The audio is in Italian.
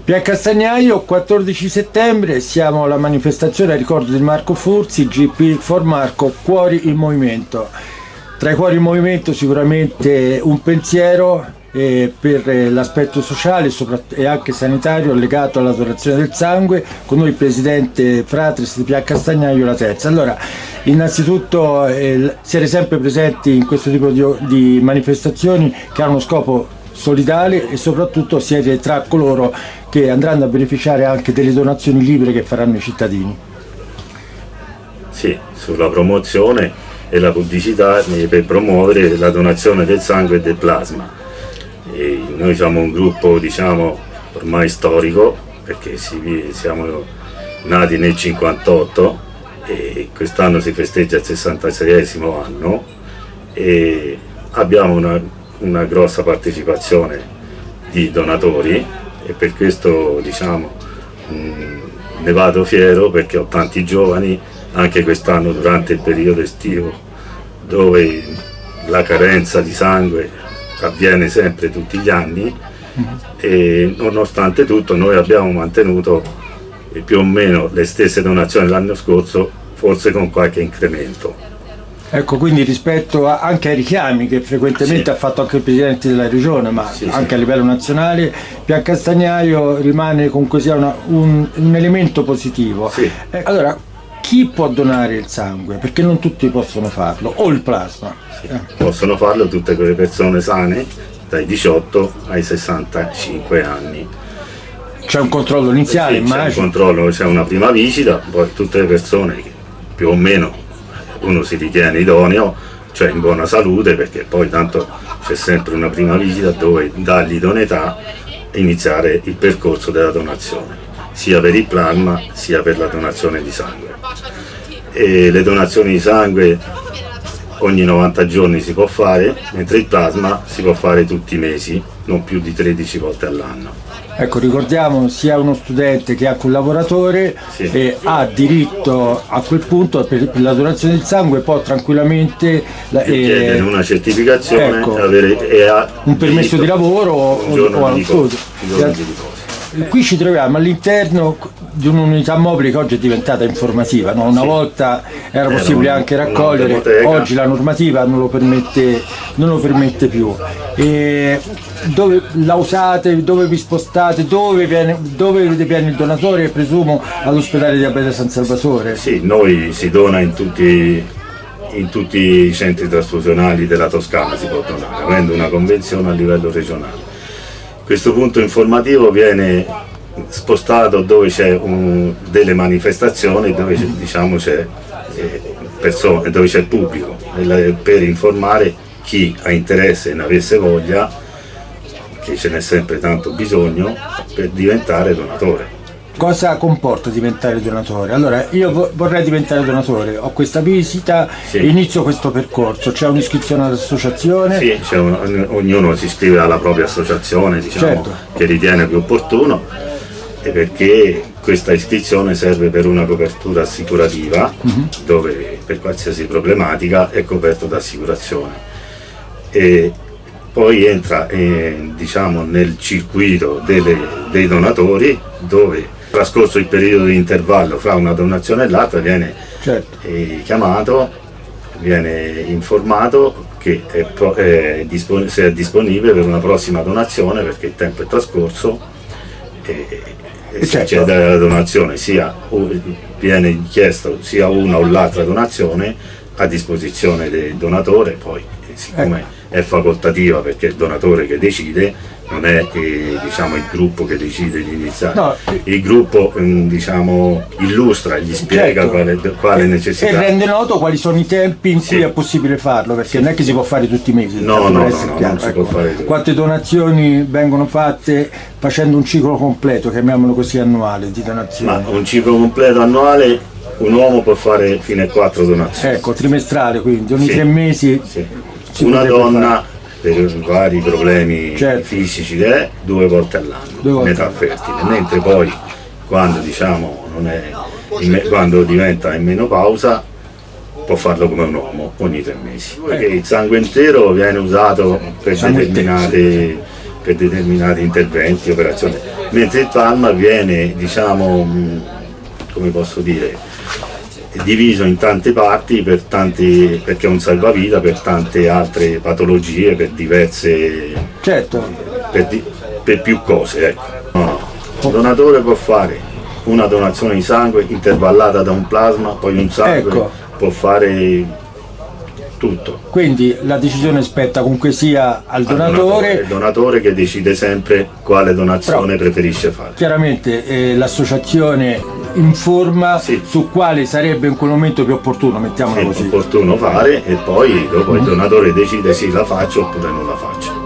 Via Castagnaio, 14 settembre, siamo alla manifestazione a ricordo di Marco Furzi, GP for Marco, Cuori in Movimento. Tra i cuori in movimento sicuramente un pensiero per l'aspetto sociale e anche sanitario legato alla donazione del sangue, con noi il presidente Fratris di Via Castagnaio, la terza. Allora, innanzitutto siete sempre presenti in questo tipo di manifestazioni che hanno uno scopo solidale e soprattutto siete tra coloro che andranno a beneficiare anche delle donazioni libere che faranno i cittadini. Sì, sulla promozione e la pubblicità per promuovere la donazione del sangue e del plasma. E noi siamo un gruppo, diciamo, ormai storico, perché siamo nati nel 58 e quest'anno si festeggia il 66esimo anno e abbiamo una grossa partecipazione di donatori e per questo, diciamo, ne vado fiero, perché ho tanti giovani anche quest'anno durante il periodo estivo, dove la carenza di sangue avviene sempre tutti gli anni e nonostante tutto noi abbiamo mantenuto più o meno le stesse donazioni dell'anno scorso, forse con qualche incremento. Ecco, quindi rispetto anche ai richiami che frequentemente ha fatto anche il Presidente della Regione, ma anche a livello nazionale, Via Castagnaio rimane comunque sia un elemento positivo. Allora, chi può donare il sangue? Perché non tutti possono farlo, o il plasma. Possono farlo tutte quelle persone sane dai 18 ai 65 anni. C'è un controllo iniziale, immagino. C'è un controllo, c'è una prima visita, poi tutte le persone che più o meno uno si ritiene idoneo, cioè in buona salute, perché poi tanto c'è sempre una prima visita dove dargli idoneità e iniziare il percorso della donazione, sia per il plasma sia per la donazione di sangue. E le donazioni di sangue ogni 90 giorni si può fare, mentre il plasma si può fare tutti i mesi, non più di 13 volte all'anno. Ecco, ricordiamo, sia uno studente che anche un lavoratore ha diritto a quel punto per la donazione del sangue, può tranquillamente chiedere una certificazione, ecco, e ha un permesso di lavoro o allo studio. Qui ci troviamo all'interno di un'unità mobile che oggi è diventata informativa, no? Una volta era possibile anche raccogliere, oggi la normativa non lo permette più. E dove la usate, dove vi spostate, dove viene il donatore? Presumo all'ospedale Diabete San Salvatore. Sì, noi si dona in tutti i centri trasfusionali della Toscana, si può donare, avendo una convenzione a livello regionale. Questo punto informativo viene spostato dove c'è delle manifestazioni, dove diciamo c'è persone, dove c'è il pubblico, per informare chi ha interesse e ne avesse voglia, che ce n'è sempre tanto bisogno, per diventare donatore. Cosa comporta diventare donatore? Allora, io vorrei diventare donatore, ho questa visita, inizio questo percorso, c'è un'iscrizione all'associazione? Sì, ognuno si iscrive alla propria associazione, diciamo, che ritiene più opportuno, e perché questa iscrizione serve per una copertura assicurativa, dove per qualsiasi problematica è coperto da assicurazione. E poi entra diciamo, nel circuito dei donatori, dove trascorso il periodo di intervallo fra una donazione e l'altra viene chiamato, viene informato che se è disponibile per una prossima donazione, perché il tempo è trascorso e se c'è della donazione viene chiesto sia una o l'altra donazione a disposizione del donatore. Poi siccome è facoltativa, perché è il donatore che decide, non è diciamo, il gruppo che decide di iniziare. No. Il gruppo diciamo, illustra, gli spiega quale necessità. E rende noto quali sono i tempi in cui è possibile farlo, perché non è che si può fare tutti i mesi. Non si può fare tutto. Quante donazioni vengono fatte facendo un ciclo completo, chiamiamolo così, annuale di donazioni? Ma un ciclo completo annuale un uomo può fare fino a 4 donazioni. Ecco, trimestrale, quindi ogni 3 mesi. Una donna per vari problemi fisici 2 volte all'anno, metà fertile, mentre poi quando diciamo quando diventa in menopausa può farlo come un uomo ogni 3 mesi, perché il sangue intero viene usato per determinati interventi, operazioni, mentre il plasma viene, diciamo, come posso dire, diviso in tante parti perché è un salvavita per tante altre patologie, per diverse, certo, per più cose, ecco. No. Il donatore può fare una donazione di sangue intervallata da un plasma, poi un sangue, ecco, può fare tutto. quindi la decisione spetta comunque sia al donatore. Il donatore che decide sempre quale donazione preferisce fare. Chiaramente l'associazione informa su quale sarebbe in quel momento più opportuno, mettiamola così. È opportuno fare, e poi dopo il donatore decide se la faccio oppure non la faccio.